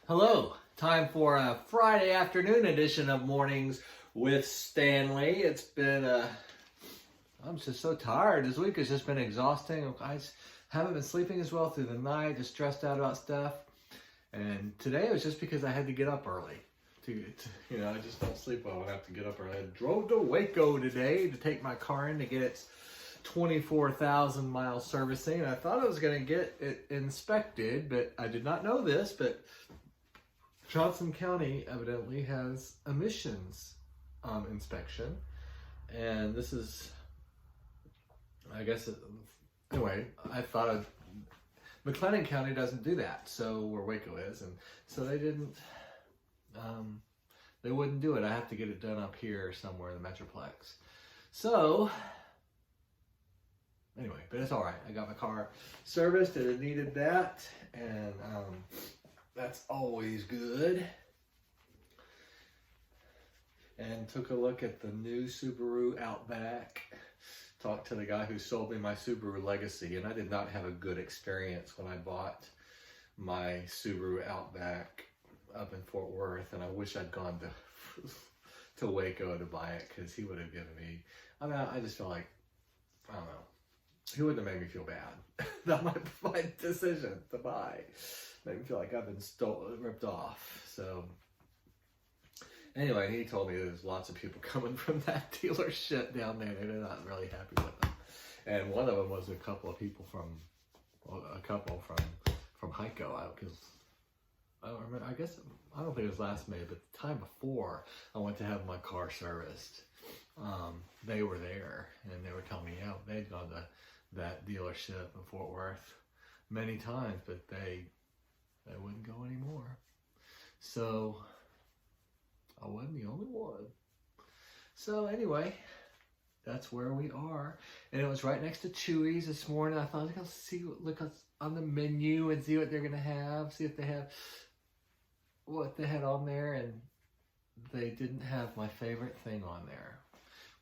Hello, time for a Friday afternoon edition of Mornings with Stanley. It's been, I'm just so tired. This week has just been exhausting. I just haven't been sleeping as well through the night, just stressed out about stuff. And today it was just because I had to get up early. I just don't sleep well. I have to get up early. I drove to Waco today to take my car in to get its 24,000 mile servicing. I thought I was going to get it inspected, but I did not know this, but Johnson County evidently has emissions inspection, and this is, I guess, anyway, I thought McLennan County doesn't do that, so where Waco is, and so they didn't, they wouldn't do it. I have to get it done up here somewhere in the Metroplex. So, anyway, but it's all right. I got my car serviced, and it needed that, and that's always good. And took a look at the new Subaru Outback. Talked to the guy who sold me my Subaru Legacy, and I did not have a good experience when I bought my Subaru Outback up in Fort Worth, and I wish I'd gone to Waco to buy it, because he would have given me, I just feel like, I don't know, he wouldn't have made me feel bad. That might be my decision to buy. Made me feel like I've been ripped off. So anyway, he told me there's lots of people coming from that dealership down there. They're not really happy with them. And one of them was a couple from Heiko. Because I don't remember. I don't think it was last May, but the time before I went to have my car serviced, they were there, and they were telling me, yeah, they'd gone to that dealership in Fort Worth many times, but they wouldn't go anymore. So I wasn't the only one. So anyway, that's where we are. And it was right next to Chewy's this morning. I thought look on the menu and see what they're gonna have, see if they have what they had on there, and they didn't have my favorite thing on there,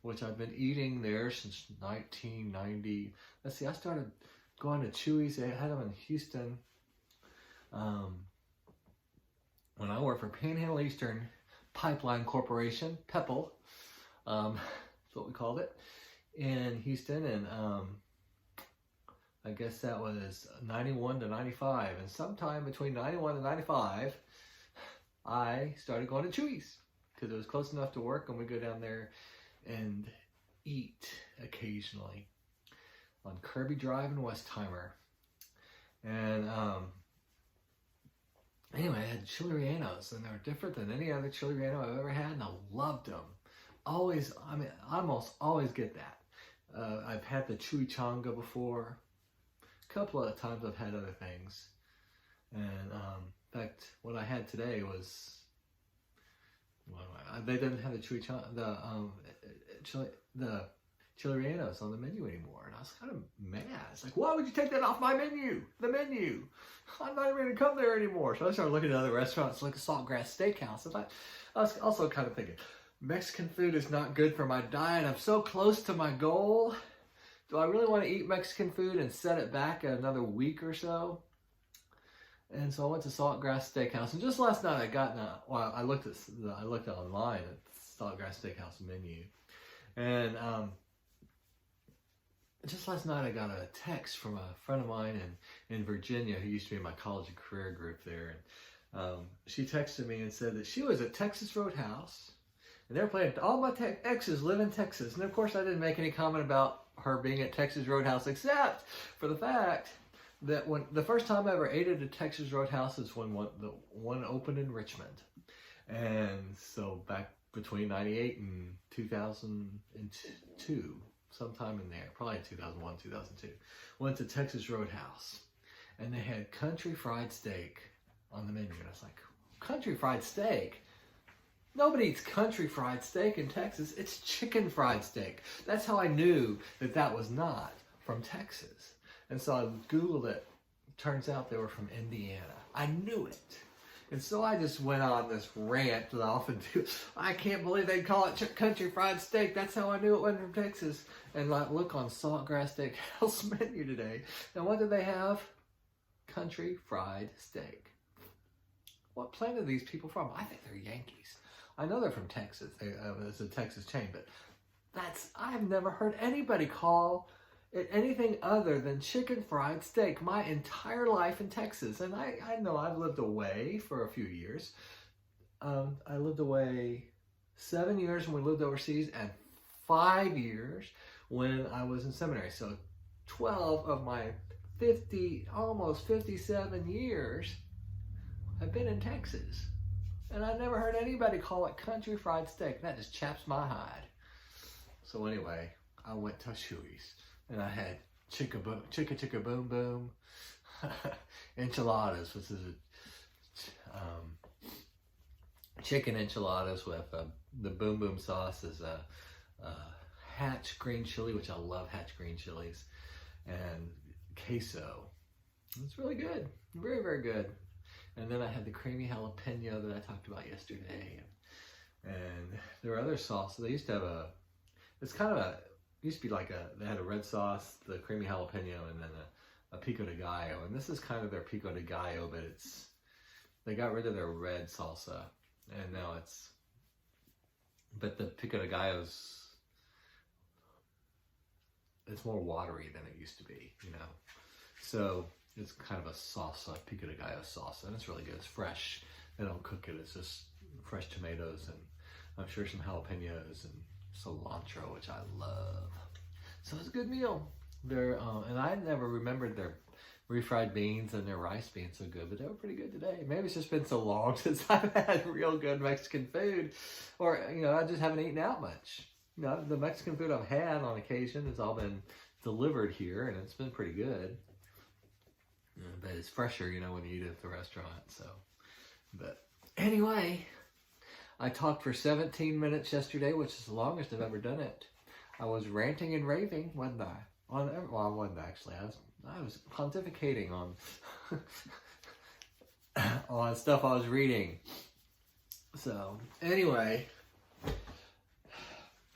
which I've been eating there since 1990. Let's see, I started going to Chewy's. They had them in Houston when I worked for Panhandle Eastern Pipeline Corporation, PEPL, that's what we called it, in Houston, and I guess that was 91 to 95, and sometime between 91 and 95, I started going to Chewy's, because it was close enough to work, and we go down there and eat occasionally on Kirby Drive in Westheimer. And anyway, I had chili rellenos, and they were different than any other chili relleno I've ever had, and I loved them. I almost always get that. I've had the chimichanga before. A couple of times I've had other things. And in fact, what I had today was, they didn't have the chili rellenos on the menu anymore, and I was kind of mad. It's like, why would you take that off my menu? The menu. I'm not even going to come there anymore. So I started looking at other restaurants, like a Saltgrass Steakhouse. And I was also kind of thinking, Mexican food is not good for my diet. I'm so close to my goal. Do I really want to eat Mexican food and set it back another week or so? And so I went to Saltgrass Steakhouse, and just last night I looked online at the Saltgrass Steakhouse menu, and just last night I got a text from a friend of mine in Virginia who used to be in my college and career group there, and she texted me and said that she was at Texas Roadhouse, and they're playing all my exes live in Texas, and of course I didn't make any comment about her being at Texas Roadhouse, except for the fact that when the first time I ever ate at a Texas Roadhouse is when the one opened in Richmond. And so back between 98 and 2002, sometime in there, probably 2001, 2002, went to Texas Roadhouse, and they had country fried steak on the menu. And I was like, country fried steak? Nobody eats country fried steak in Texas. It's chicken fried steak. That's how I knew that was not from Texas. And so I Googled it. Turns out they were from Indiana. I knew it. And so I just went on this rant that I often do. I can't believe they call it country fried steak. That's how I knew it wasn't from Texas. And like, look on Saltgrass Steakhouse menu today. And what did they have? Country fried steak. what planet are these people from? I think they're Yankees. I know they're from Texas. It's a Texas chain, but I've never heard anybody call it anything other than chicken fried steak my entire life in Texas. And I know I've lived away for a few years. I lived away 7 years when we lived overseas and 5 years when I was in seminary. So 12 of my almost 57 years have been in Texas. And I never heard anybody call it country fried steak. That just chaps my hide. So anyway, I went to Chuy's and I had chicka boom boom enchiladas, which is chicken enchiladas with the boom boom sauce is a Hatch green chili, which I love Hatch green chilies, and queso. It's really good, very, very good. And then I had the creamy jalapeno that I talked about yesterday. And there were other sauces. They used to have used to be like they had a red sauce, the creamy jalapeno, and then a pico de gallo. And this is kind of their pico de gallo, but they got rid of their red salsa. And now but the pico de gallo's, it's more watery than it used to be, you know. So it's kind of a salsa, pico de gallo salsa, and it's really good. It's fresh. They don't cook it. It's just fresh tomatoes and I'm sure some jalapenos and cilantro, which I love. So it's a good meal. And I never remembered their refried beans and their rice being so good, but they were pretty good today. Maybe it's just been so long since I've had real good Mexican food, or I just haven't eaten out much. The Mexican food I've had on occasion has all been delivered here, and it's been pretty good. But it's fresher, when you eat it at the restaurant. So, but anyway, I talked for 17 minutes yesterday, which is the longest I've ever done it. I was ranting and raving, wasn't I? Well, I wasn't actually. I was pontificating on on stuff I was reading. So anyway,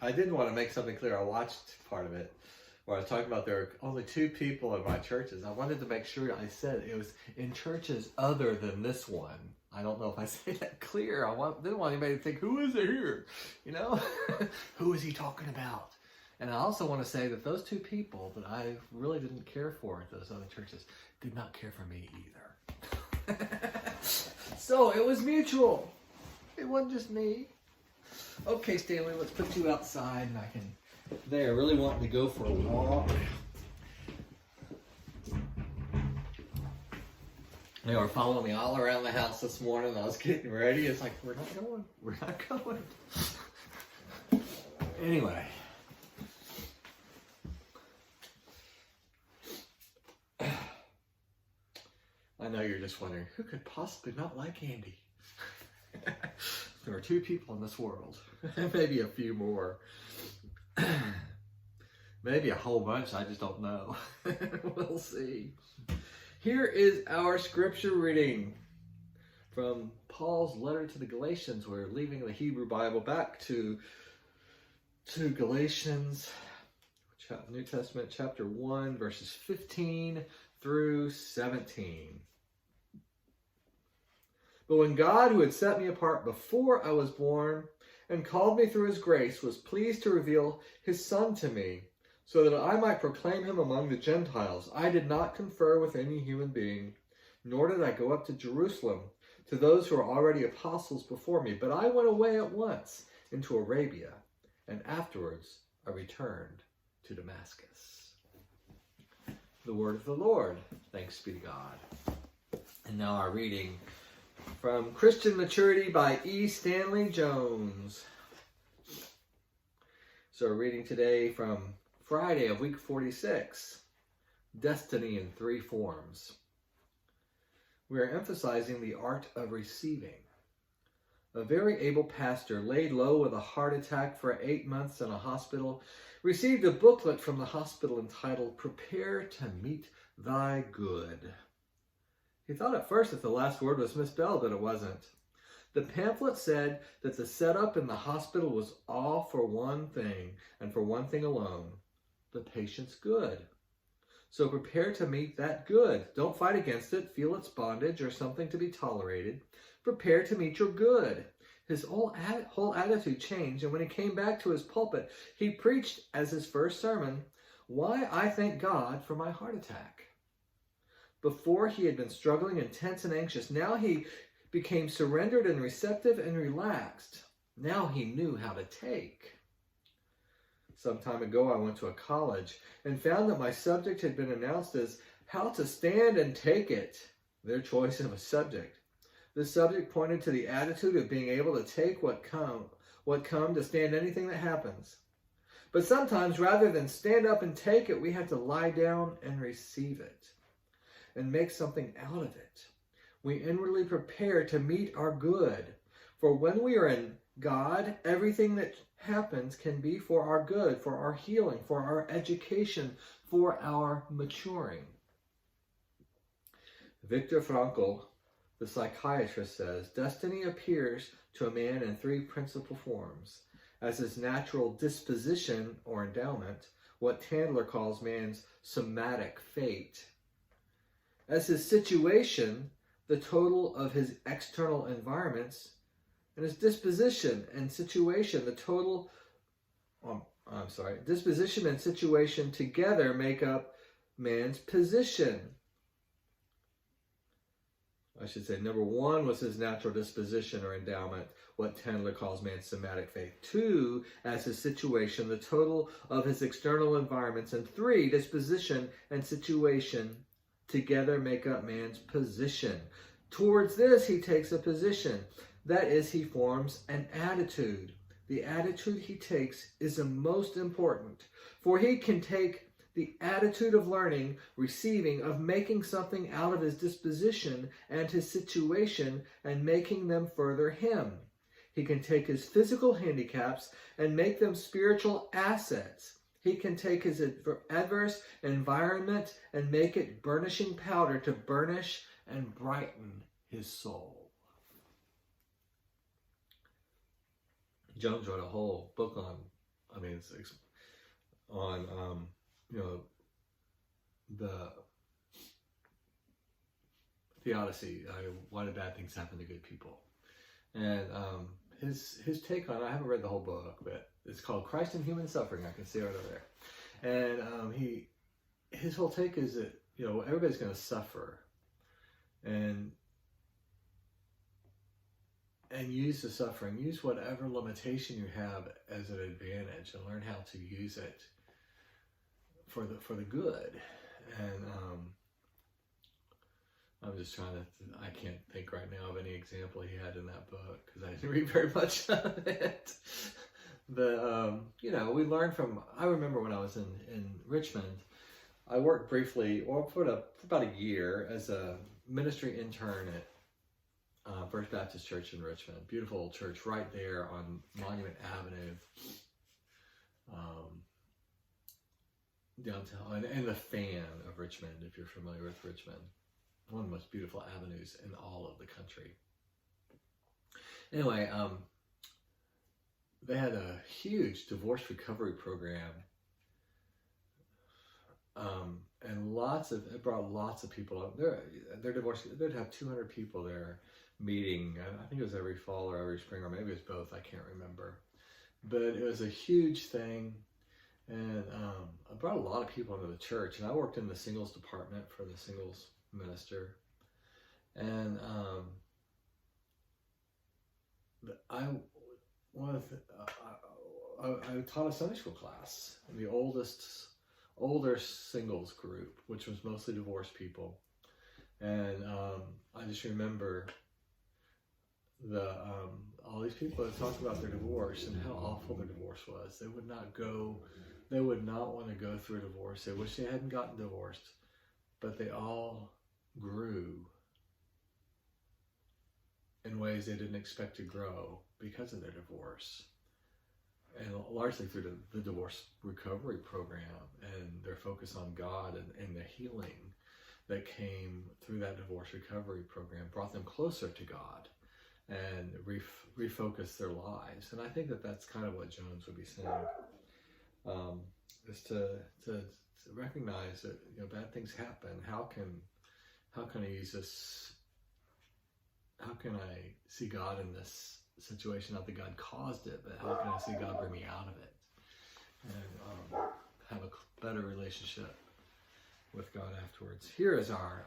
I didn't want to make something clear. I watched part of it where I was talking about there are only 2 people in my churches. I wanted to make sure I said it was in churches other than this one. I don't know if I say that clear. Didn't want anybody to think, who is it here? Who is he talking about? And I also want to say that those 2 people that I really didn't care for at those other churches did not care for me either. So it was mutual. It wasn't just me. Okay, Stanley, let's put you outside and I can... They are really wanting to go for a walk. They were following me all around the house this morning. I was getting ready. It's like, we're not going. Anyway. I know you're just wondering, who could possibly not like Andy? There are 2 people in this world. Maybe a few more. Maybe a whole bunch, I just don't know. We'll see. Here is our scripture reading from Paul's letter to the Galatians. We're leaving the Hebrew Bible back to Galatians, New Testament, chapter 1, verses 15 through 17. But when God, who had set me apart before I was born and called me through his grace, was pleased to reveal his Son to me, so that I might proclaim him among the Gentiles, I did not confer with any human being, nor did I go up to Jerusalem to those who are already apostles before me, but I went away at once into Arabia, and afterwards I returned to Damascus. The word of the Lord. Thanks be to God. And now our reading from Christian Maturity by E. Stanley Jones. So we're reading today from Friday of week 46, Destiny in 3 Forms. We are emphasizing the art of receiving. A very able pastor laid low with a heart attack for 8 months in a hospital received a booklet from the hospital entitled, Prepare to Meet Thy Good. He thought at first that the last word was misspelled, but it wasn't. The pamphlet said that the setup in the hospital was all for one thing, and for one thing alone, the patient's good. So prepare to meet that good. Don't fight against it, feel its bondage or something to be tolerated. prepare to meet your good. His whole attitude changed, and when he came back to his pulpit, he preached as his first sermon, "Why I thank God for my heart attack." Before he had been struggling and tense and anxious. Now he became surrendered and receptive and relaxed. Now he knew how to take. Some time ago, I went to a college and found that my subject had been announced as how to stand and take it, their choice of a subject. The subject pointed to the attitude of being able to take what come, to stand anything that happens. But sometimes, rather than stand up and take it, we have to lie down and receive it and make something out of it. We inwardly prepare to meet our good. For when we are in God, everything that happens can be for our good, for our healing, for our education, for our maturing. Viktor Frankl, the psychiatrist, says, destiny appears to a man in three principal forms: as his natural disposition or endowment, what Tandler calls man's somatic fate; as his situation, the total of his external environments; and his disposition and situation, disposition and situation together make up man's position. I should say, number one was his natural disposition or endowment, what Tandler calls man's somatic fate. Two, as his situation, the total of his external environments. And three, disposition and situation together make up man's position. Towards this, he takes a position. That is, he forms an attitude. The attitude he takes is the most important, for he can take the attitude of learning, receiving, of making something out of his disposition and his situation and making them further him. He can take his physical handicaps and make them spiritual assets. He can take his adverse environment and make it burnishing powder to burnish and brighten his soul. Jones wrote a whole book on the Odyssey. Why do bad things happen to good people? And his take on it, I haven't read the whole book, but it's called Christ and Human Suffering. I can see it right over there. And his whole take is that everybody's going to suffer, and use the suffering, use whatever limitation you have as an advantage, and learn how to use it for the good. And I'm just trying to, I can't think right now of any example he had in that book because I didn't read very much of it. But, we learned from, I remember when I was in Richmond, I worked briefly, for about a year as a ministry intern at First Baptist Church in Richmond. Beautiful old church right there on Monument Avenue, downtown, and the fan of Richmond, if you're familiar with Richmond. One of the most beautiful avenues in all of the country. Anyway, they had a huge divorce recovery program, and it brought lots of people up. Their divorce, they'd have 200 people there meeting. I think it was every fall or every spring, or maybe it was both. I can't remember. But it was a huge thing, and I brought a lot of people into the church. And I worked in the singles department for the singles minister, and I taught a Sunday school class in the older singles group, which was mostly divorced people. And I just remember all these people that talked about their divorce and how awful their divorce was. They would not want to go through a divorce. They wish they hadn't gotten divorced, but they all grew in ways they didn't expect to grow because of their divorce, and largely through the divorce recovery program and their focus on God and the healing that came through that divorce recovery program brought them closer to God and refocus their lives. And I think that's kind of what Jones would be saying, is to recognize that bad things happen. How can I use this? how can I see God in this situation? Not that God caused it, but how can I see God bring me out of it? And have a better relationship with God afterwards. Here is our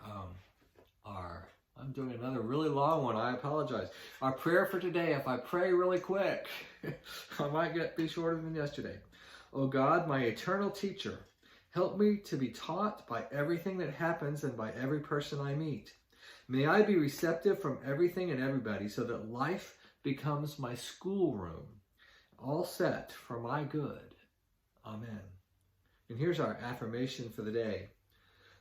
I'm doing another really long one. I apologize. Our prayer for today, if I pray really quick, I might be shorter than yesterday. Oh God, my eternal teacher, help me to be taught by everything that happens and by every person I meet. May I be receptive from everything and everybody so that life becomes my schoolroom, all set for my good. Amen. And here's our affirmation for the day.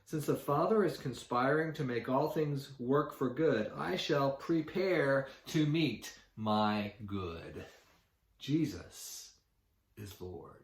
Since the Father is conspiring to make all things work for good, I shall prepare to meet my good. Jesus is Lord.